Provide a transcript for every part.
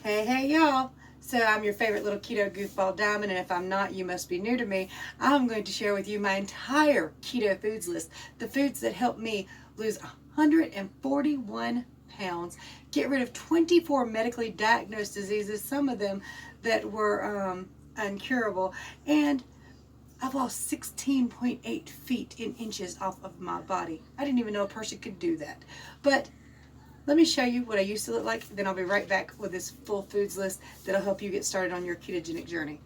Hey y'all. So I'm your favorite little keto goofball diamond, and if I'm not, you must be new to me. I'm going to share with you my entire keto foods list, the foods that helped me lose 141 pounds, get rid of 24 medically diagnosed diseases, some of them that were incurable, and I've lost 16.8 feet in inches off of my body. I didn't even know a person could do that. But let me show you what I used to look like, then I'll be right back with this full foods list that'll help you get started on your ketogenic journey.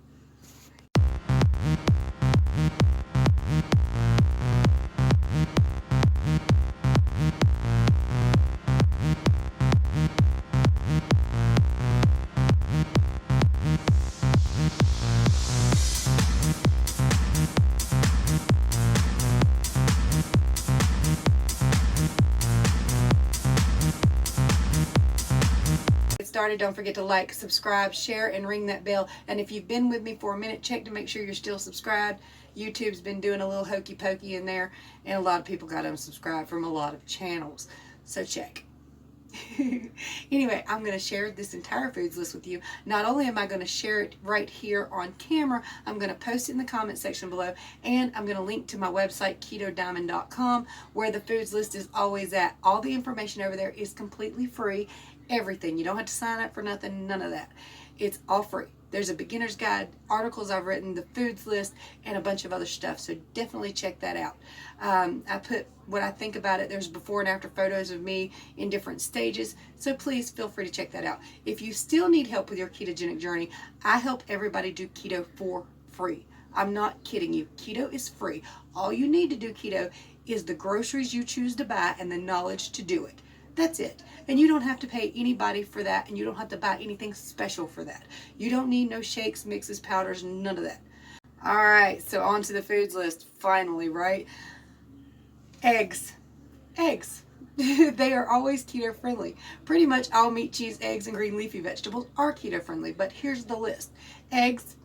Started, don't forget to like, subscribe, share, and ring that bell. And if you've been with me for a minute, check to make sure you're still subscribed. YouTube's been doing a little hokey pokey in there, and a lot of people got unsubscribed from a lot of channels, so check. Anyway, I'm going to share this entire foods list with you. Not only am I going to share it right here on camera, I'm going to post it in the comment section below, and I'm going to link to my website, ketodiamond.com, where the foods list is always at. All the information over there is completely free. Everything. You don't have to sign up for nothing, none of that. It's all free. There's a beginner's guide, articles I've written, the foods list, and a bunch of other stuff. So definitely check that out. I put what I think about it. There's before and after photos of me in different stages. So please feel free to check that out. If you still need help with your ketogenic journey, I help everybody do keto for free. I'm not kidding you. Keto is free. All you need to do keto is the groceries you choose to buy and the knowledge to do it. That's it. And you don't have to pay anybody for that, and you don't have to buy anything special for that. You don't need no shakes, mixes, powders, none of that. All right, so on to the foods list finally, right? Eggs. Eggs. They are always keto friendly. Pretty much all meat, cheese, eggs, and green leafy vegetables are keto friendly, but here's the list. Eggs,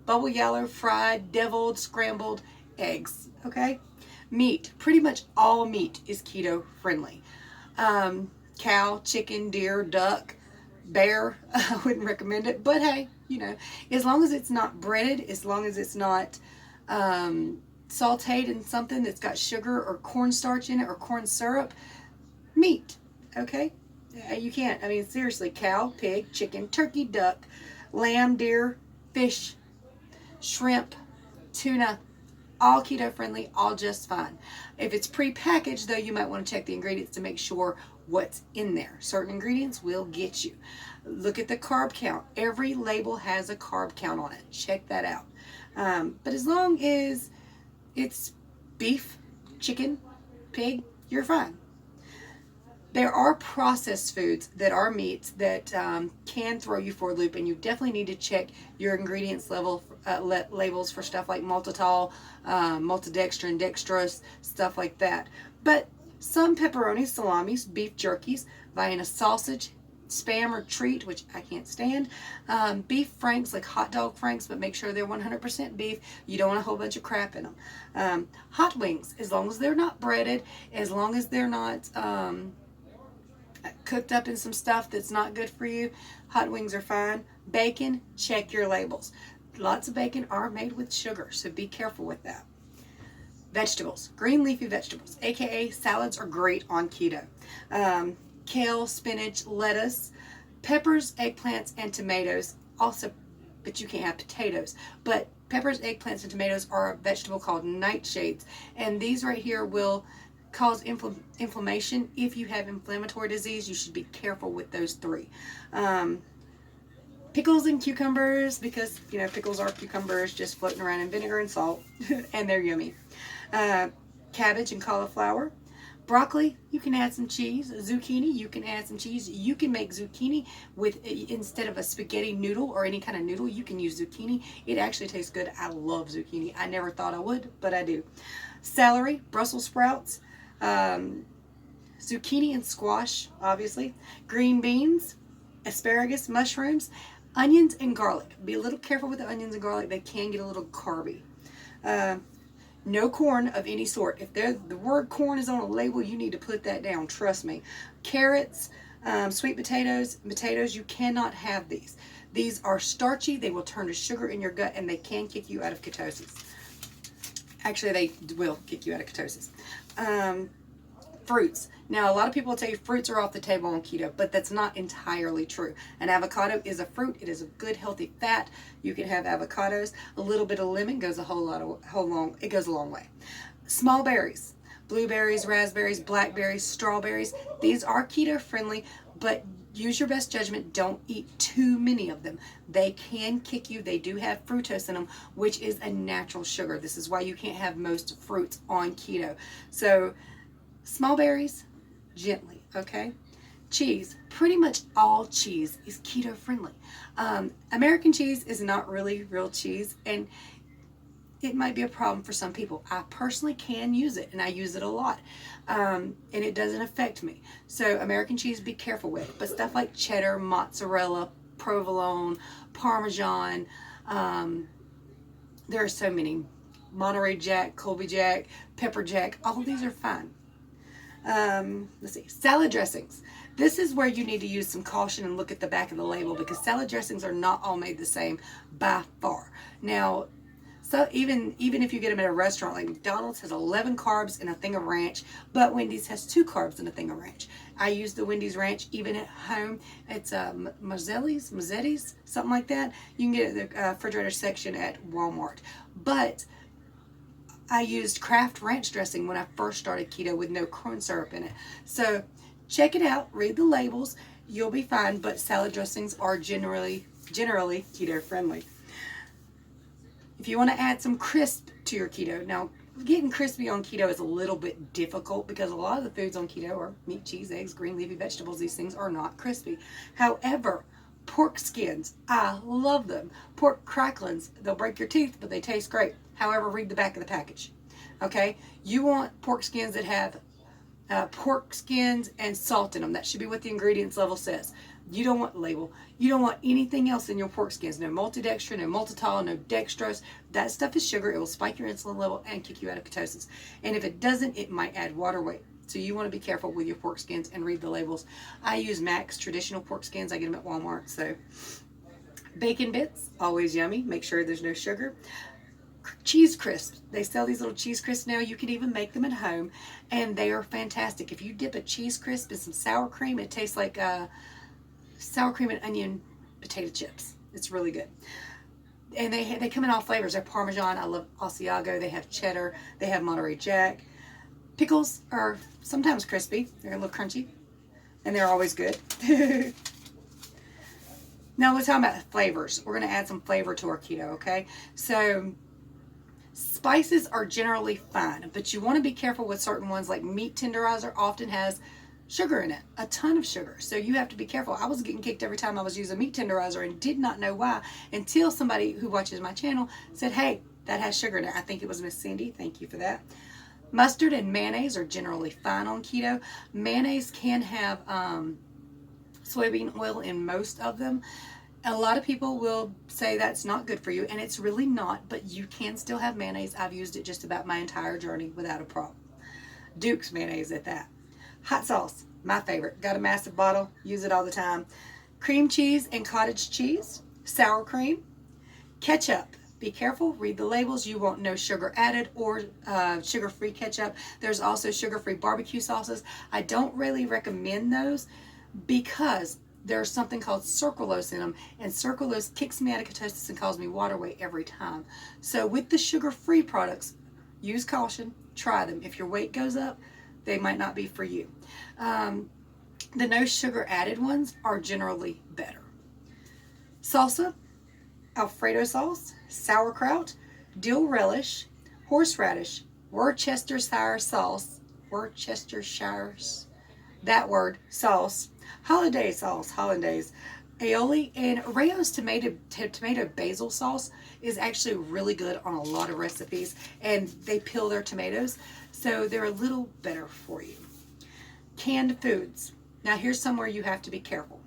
bubble yellow, fried, deviled, scrambled eggs, okay? Meat. Pretty much all meat is keto friendly. Cow, chicken, deer, duck, bear, I wouldn't recommend it, but hey, you know, as long as it's not breaded, as long as it's not sauteed in something that's got sugar or cornstarch in it or corn syrup, meat, okay? You can't, I mean, seriously, cow, pig, chicken, turkey, duck, lamb, deer, fish, shrimp, tuna, all keto friendly, all just fine. If it's pre-packaged, though, you might want to check the ingredients to make sure what's in there. Certain ingredients will get you. Look at the carb count. Every label has a carb count on it. Check that out. But as long as it's beef, chicken, pig, you're fine. There are processed foods that are meats that can throw you for a loop, and you definitely need to check your ingredients labels for stuff like maltitol, maltodextrin, dextrose, stuff like that. But some pepperoni, salamis, beef jerkies, Vienna sausage, spam or treat, which I can't stand, beef franks, like hot dog franks, but make sure they're 100% beef. You don't want a whole bunch of crap in them. Hot wings, as long as they're not breaded, as long as they're not cooked up in some stuff that's not good for you, hot wings are fine. Bacon, check your labels. Lots of bacon are made with sugar, so be careful with that. Vegetables, green leafy vegetables, aka salads, are great on keto. Kale, spinach, lettuce, peppers, eggplants, and tomatoes. Also, but you can't have potatoes. But peppers, eggplants, and tomatoes are a vegetable called nightshades, and these right here will cause inflammation. If you have inflammatory disease, you should be careful with those three. Pickles and cucumbers, because you know pickles are cucumbers just floating around in vinegar and salt, and they're yummy. Cabbage and cauliflower. Broccoli, you can add some cheese. Zucchini, you can add some cheese. You can make zucchini with, instead of a spaghetti noodle or any kind of noodle, you can use zucchini. It actually tastes good. I love zucchini. I never thought I would, but I do. Celery, Brussels sprouts, zucchini and squash, obviously. Green beans, asparagus, mushrooms, onions, and garlic. Be a little careful with the onions and garlic. They can get a little carby. No corn of any sort. If the word corn is on a label, you need to put that down. Trust me. Carrots, Sweet potatoes, you cannot have these. These are starchy. They will turn to sugar in your gut, and they can kick you out of ketosis. Actually, they will kick you out of ketosis. Fruits. Now, a lot of people will tell you fruits are off the table on keto, but that's not entirely true. An avocado is a fruit. It is a good, healthy fat. You can have avocados. A little bit of lemon goes it goes a long way. Small berries. Blueberries, raspberries, blackberries, strawberries. These are keto friendly, but use your best judgment. Don't eat too many of them. They can kick you. They do have fructose in them, which is a natural sugar. This is why you can't have most fruits on keto. So small berries, gently, okay? Cheese, pretty much all cheese is keto friendly. American cheese is not really real cheese, and it might be a problem for some people. I personally can use it, and I use it a lot, and it doesn't affect me. So American cheese, be careful with. But stuff like cheddar, mozzarella, provolone, Parmesan, there are so many. Monterey Jack, Colby Jack, Pepper Jack, all of these are fine. Let's see, salad dressings. This is where you need to use some caution and look at the back of the label, because salad dressings are not all made the same by far. Now, so even if you get them at a restaurant, like McDonald's has 11 carbs and a thing of ranch, but Wendy's has 2 carbs and a thing of ranch. I use the Wendy's ranch even at home. It's Mazzetti's, something like that. You can get it at the refrigerator section at Walmart. But I used Kraft ranch dressing when I first started keto with no corn syrup in it. So check it out, read the labels, you'll be fine, but salad dressings are generally keto friendly. If you want to add some crisp to your keto, now getting crispy on keto is a little bit difficult because a lot of the foods on keto are meat, cheese, eggs, green leafy vegetables. These things are not crispy. However, pork skins, I love them. Pork cracklings, they'll break your teeth, but they taste great. However, read the back of the package. Okay? You want pork skins that have pork skins and salt in them. That should be what the ingredients level says. You don't want label. You don't want anything else in your pork skins. No maltodextrin, no maltitol, no dextrose. That stuff is sugar. It will spike your insulin level and kick you out of ketosis. And if it doesn't, it might add water weight. So you want to be careful with your pork skins and read the labels. I use Max traditional pork skins. I get them at Walmart. So bacon bits, always yummy. Make sure there's no sugar. Cheese crisps. They sell these little cheese crisps now. You can even make them at home, and they are fantastic. If you dip a cheese crisp in some sour cream, it tastes like sour cream and onion potato chips. It's really good. And they come in all flavors. They're Parmesan. I love Asiago. They have cheddar. They have Monterey Jack. Pickles are sometimes crispy. They're a little crunchy, and they're always good. Now we're talking about flavors. We're going to add some flavor to our keto, okay? So spices are generally fine, but you want to be careful with certain ones. Like meat tenderizer often has sugar in it, a ton of sugar. So you have to be careful. I was getting kicked every time I was using meat tenderizer and did not know why until somebody who watches my channel said, hey, that has sugar in it. I think it was Miss Cindy. Thank you for that. Mustard and mayonnaise are generally fine on keto. Mayonnaise can have soybean oil in most of them. A lot of people will say that's not good for you, and it's really not, but you can still have mayonnaise. I've used it just about my entire journey without a problem. Duke's mayonnaise at that. Hot sauce, my favorite. Got a massive bottle, use it all the time. Cream cheese and cottage cheese, sour cream, ketchup. Be careful, read the labels. You want no sugar added or sugar-free ketchup. There's also sugar-free barbecue sauces. I don't really recommend those because there's something called sucralose in them, and sucralose kicks me out of ketosis and causes me water weight every time. So with the sugar-free products, use caution, try them. If your weight goes up, they might not be for you. The no sugar added ones are generally better. Salsa, Alfredo sauce, sauerkraut, dill relish, horseradish, Worcestershire sauce, that word, sauce, holiday sauce, hollandaise, aioli, and Rayo's tomato basil sauce is actually really good on a lot of recipes, and they peel their tomatoes, so they're a little better for you. Canned foods. Now here's somewhere you have to be careful.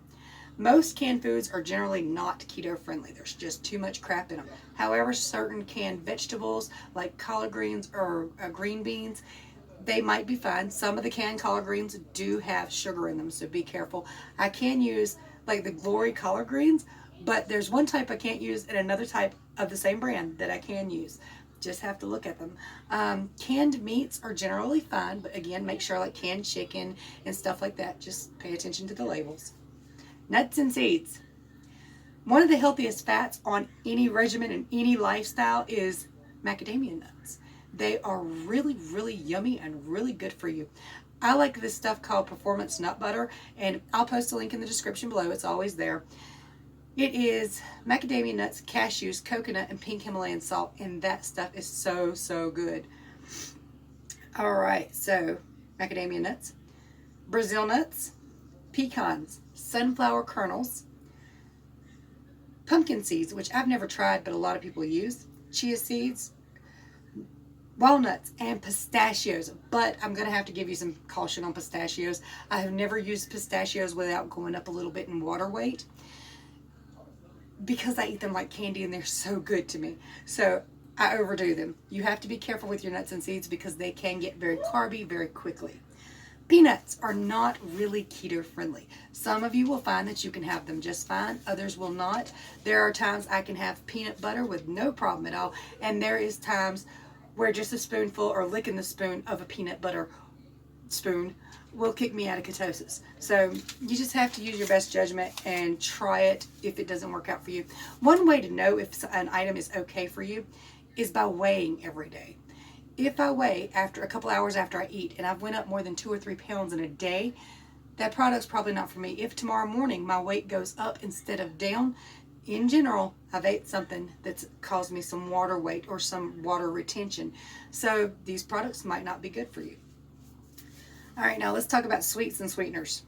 Most canned foods are generally not keto friendly. There's just too much crap in them. However, certain canned vegetables like collard greens or green beans, they might be fine. Some of the canned collard greens do have sugar in them, so be careful. I can use like the Glory collard greens, but there's one type I can't use and another type of the same brand that I can use. Just have to look at them. Canned meats are generally fine, but again, make sure like canned chicken and stuff like that. Just pay attention to the labels. Nuts and seeds. One of the healthiest fats on any regimen and any lifestyle is macadamia nuts. They are really, really yummy and really good for you. I like this stuff called Performance Nut Butter, and I'll post a link in the description below. It's always there. It is macadamia nuts, cashews, coconut, and pink Himalayan salt, and that stuff is so, so good. All right, so macadamia nuts, Brazil nuts, pecans, sunflower kernels, pumpkin seeds, which I've never tried, but a lot of people use, chia seeds, walnuts, and pistachios. But I'm going to have to give you some caution on pistachios. I have never used pistachios without going up a little bit in water weight, because I eat them like candy and they're so good to me. So I overdo them. You have to be careful with your nuts and seeds because they can get very carby very quickly. Peanuts are not really keto friendly. Some of you will find that you can have them just fine. Others will not. There are times I can have peanut butter with no problem at all. And there is times where just a spoonful or licking the spoon of a peanut butter spoon will kick me out of ketosis. So you just have to use your best judgment and try it if it doesn't work out for you. One way to know if an item is okay for you is by weighing every day. If I weigh after a couple hours after I eat and I've went up more than 2 or 3 pounds in a day, that product's probably not for me. If tomorrow morning my weight goes up instead of down, in general, I've ate something that's caused me some water weight or some water retention. So these products might not be good for you. All right, now let's talk about sweets and sweeteners.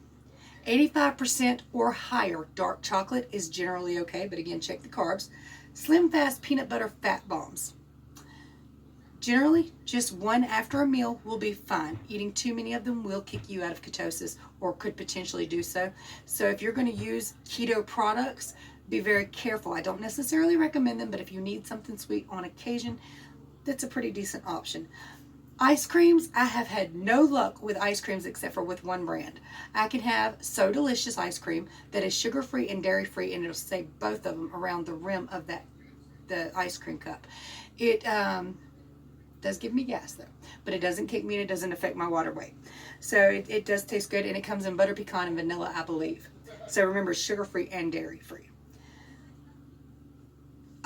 85% or higher dark chocolate is generally okay, but again, check the carbs. Slim Fast peanut butter fat bombs. Generally, just one after a meal will be fine. Eating too many of them will kick you out of ketosis or could potentially do so. So if you're going to use keto products, be very careful. I don't necessarily recommend them, but if you need something sweet on occasion, that's a pretty decent option. Ice creams, I have had no luck with ice creams except for with one brand. I can have So Delicious ice cream that is sugar-free and dairy-free, and it'll stay both of them around the rim of the ice cream cup. It does give me gas though, but it doesn't kick me and it doesn't affect my water weight. So it does taste good, and it comes in butter pecan and vanilla, I believe. So remember, sugar-free and dairy-free.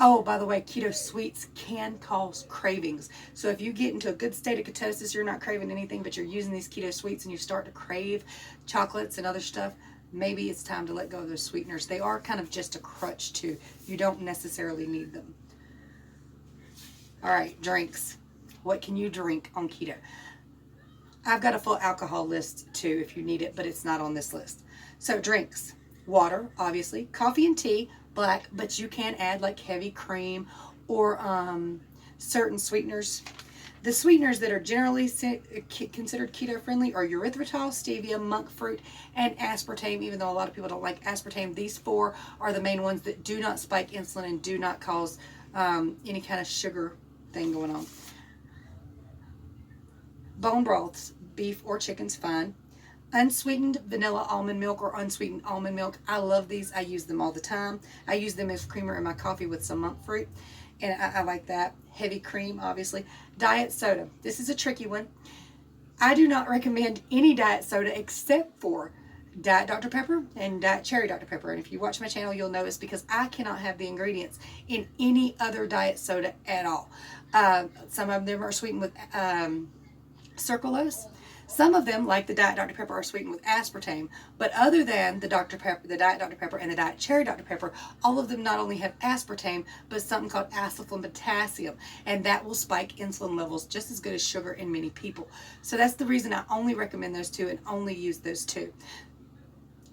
Oh, by the way, keto sweets can cause cravings. So if you get into a good state of ketosis, you're not craving anything, but you're using these keto sweets and you start to crave chocolates and other stuff, maybe it's time to let go of those sweeteners. They are kind of just a crutch too. You don't necessarily need them. All right, drinks. What can you drink on keto? I've got a full alcohol list too if you need it, but it's not on this list. So drinks, water, obviously, coffee and tea, black, but you can add like heavy cream or certain sweeteners. The sweeteners that are generally considered keto friendly are erythritol, stevia, monk fruit, and aspartame. Even though a lot of people don't like aspartame, these 4 are the main ones that do not spike insulin and do not cause any kind of sugar thing going on. Bone broths, beef or chicken's fine. Unsweetened vanilla almond milk or unsweetened almond milk. I love these. I use them all the time. I use them as creamer in my coffee with some monk fruit, and I like that. Heavy cream, obviously. Diet soda. This is a tricky one. I do not recommend any diet soda except for Diet Dr. Pepper and Diet Cherry Dr. Pepper. And if you watch my channel, you'll know it's because I cannot have the ingredients in any other diet soda at all. Some of them are sweetened with sucralose. Some of them, like the Diet Dr. Pepper, are sweetened with aspartame, but other than the Dr. Pepper, the Diet Dr. Pepper, and the Diet Cherry Dr. Pepper, all of them not only have aspartame, but something called acetylene potassium, and that will spike insulin levels just as good as sugar in many people. So that's the reason I only recommend those 2 and only use those 2.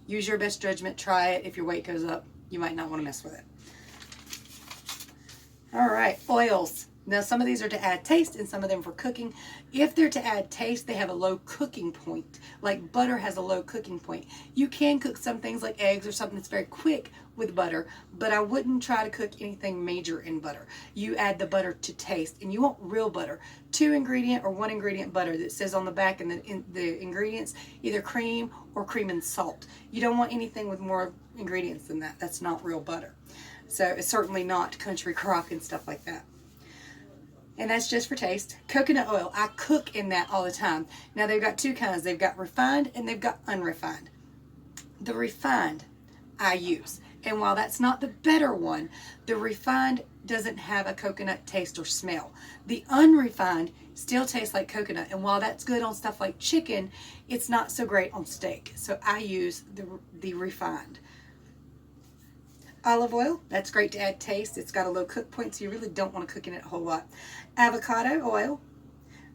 Use your best judgment. Try it. If your weight goes up, you might not want to mess with it. All right, oils. Now, some of these are to add taste and some of them for cooking. If they're to add taste, they have a low cooking point. Like butter has a low cooking point. You can cook some things like eggs or something that's very quick with butter, but I wouldn't try to cook anything major in butter. You add the butter to taste, and you want real butter. 2 ingredient or 1 ingredient butter that says on the back in the ingredients, either cream or cream and salt. You don't want anything with more ingredients than that. That's not real butter. So it's certainly not country crock and stuff like that. And that's just for taste. Coconut oil, I cook in that all the time. Now they've got 2 kinds. They've got refined and they've got unrefined. The refined I use. And while that's not the better one, the refined doesn't have a coconut taste or smell. The unrefined still tastes like coconut. And while that's good on stuff like chicken, it's not so great on steak. So I use the refined. Olive oil, that's great to add taste. It's got a low cook point, so you really don't want to cook in it a whole lot. Avocado oil,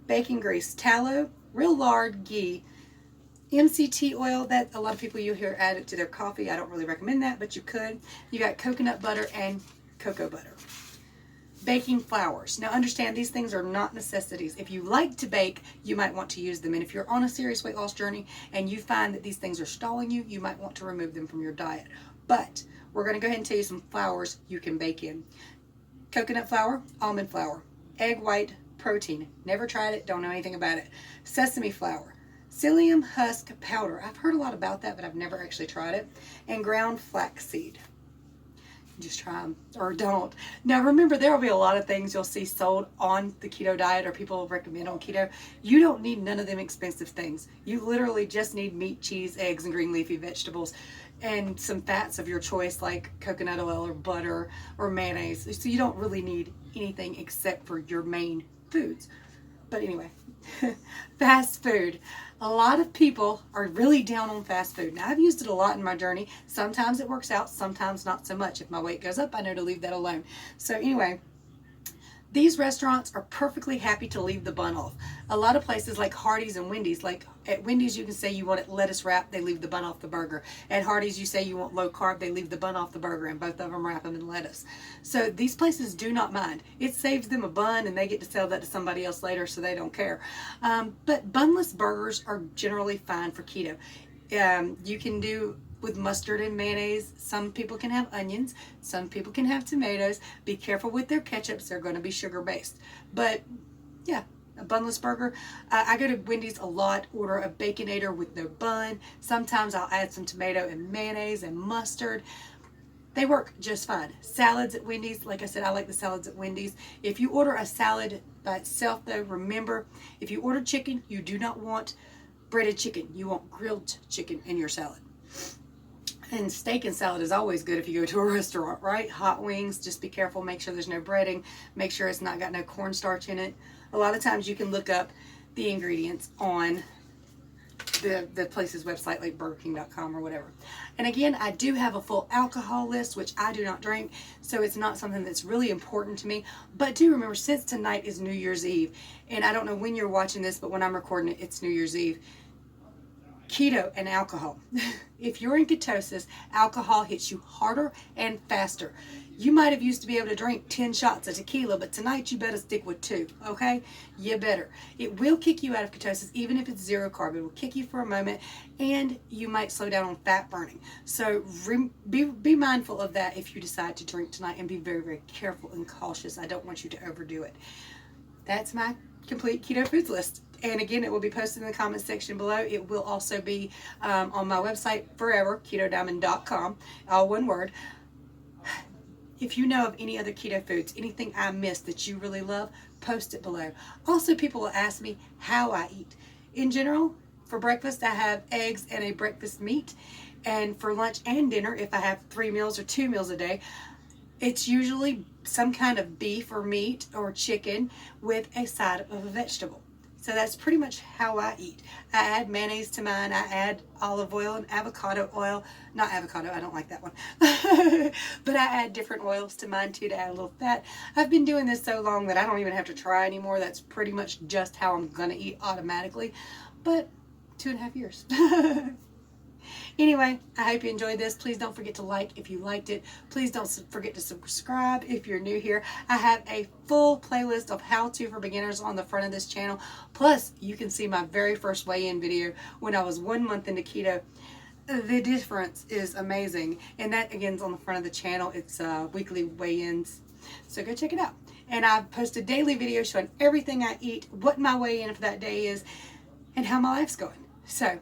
bacon grease, tallow, real lard, ghee, MCT oil, that a lot of people you hear add it to their coffee. I don't really recommend that, but you could. You got coconut butter and cocoa butter. Baking flours. Now understand, these things are not necessities. If you like to bake, you might want to use them. And if you're on a serious weight loss journey and you find that these things are stalling you, you might want to remove them from your diet. But we're going to go ahead and tell you some flours you can bake in. Coconut flour, almond flour, egg white, protein. Never tried it, don't know anything about it. Sesame flour, psyllium husk powder. I've heard a lot about that, but I've never actually tried it. And ground flaxseed. Just try them or don't. Now remember, there will be a lot of things you'll see sold on the keto diet or people recommend on keto. You don't need none of them expensive things. You literally just need meat, cheese, eggs, and green leafy vegetables and some fats of your choice like coconut oil or butter or mayonnaise. So you don't really need anything except for your main foods. But anyway, fast food. A lot of people are really down on fast food. Now, I've used it a lot in my journey. Sometimes it works out, sometimes not so much. If my weight goes up, I know to leave that alone. So anyway, these restaurants are perfectly happy to leave the bun off. A lot of places like Hardee's and Wendy's, like at Wendy's you can say you want it lettuce wrap, they leave the bun off the burger. At Hardee's you say you want low carb, they leave the bun off the burger, and both of them wrap them in lettuce. So these places do not mind. It saves them a bun and they get to sell that to somebody else later, so they don't care. But bunless burgers are generally fine for keto. You can do with mustard and mayonnaise. Some people can have onions. Some people can have tomatoes. Be careful with their ketchups. They're going to be sugar based. But yeah, a bunless burger. I go to Wendy's a lot, order a Baconator with no bun. Sometimes I'll add some tomato and mayonnaise and mustard. They work just fine. Salads at Wendy's, like I said, I like the salads at Wendy's. If you order a salad by itself though, remember, if you order chicken, you do not want breaded chicken. You want grilled chicken in your salad. And steak and salad is always good if you go to a restaurant, right? Hot wings, just be careful. Make sure there's no breading. Make sure it's not got no cornstarch in it. A lot of times you can look up the ingredients on the place's website, like BurgerKing.com or whatever. And again, I do have a full alcohol list, which I do not drink, so it's not something that's really important to me. But do remember, since tonight is New Year's Eve, and I don't know when you're watching this, but when I'm recording it, it's New Year's Eve. Keto and alcohol. If you're in ketosis, alcohol hits you harder and faster. You might have used to be able to drink 10 shots of tequila, but tonight you better stick with 2, okay? You better. It will kick you out of ketosis, even if it's 0 carb. It will kick you for a moment, and you might slow down on fat burning. So be mindful of that if you decide to drink tonight, and be very, very careful and cautious. I don't want you to overdo it. That's my complete keto foods list. And again, it will be posted in the comment section below. It will also be on my website forever, ketodiamond.com, all one word. If you know of any other keto foods, anything I missed that you really love, post it below. Also, people will ask me how I eat. In general, for breakfast, I have eggs and a breakfast meat. And for lunch and dinner, if I have 3 meals or 2 meals a day, it's usually some kind of beef or meat or chicken with a side of a vegetable. So that's pretty much how I eat. I add mayonnaise to mine. I add olive oil and avocado oil. Not avocado, I don't like that one. But I add different oils to mine too to add a little fat. I've been doing this so long that I don't even have to try anymore. That's pretty much just how I'm going to eat automatically. But 2.5 years. Anyway, I hope you enjoyed this. Please don't forget to like if you liked it. Please don't forget to subscribe if you're new here. I have a full playlist of how-to for beginners on the front of this channel. Plus, you can see my very first weigh-in video when I was 1 month into keto. The difference is amazing. And that, again, is on the front of the channel. It's weekly weigh-ins. So go check it out. And I post a daily video showing everything I eat, what my weigh-in for that day is, and how my life's going. So,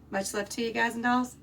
much love to you guys and dolls.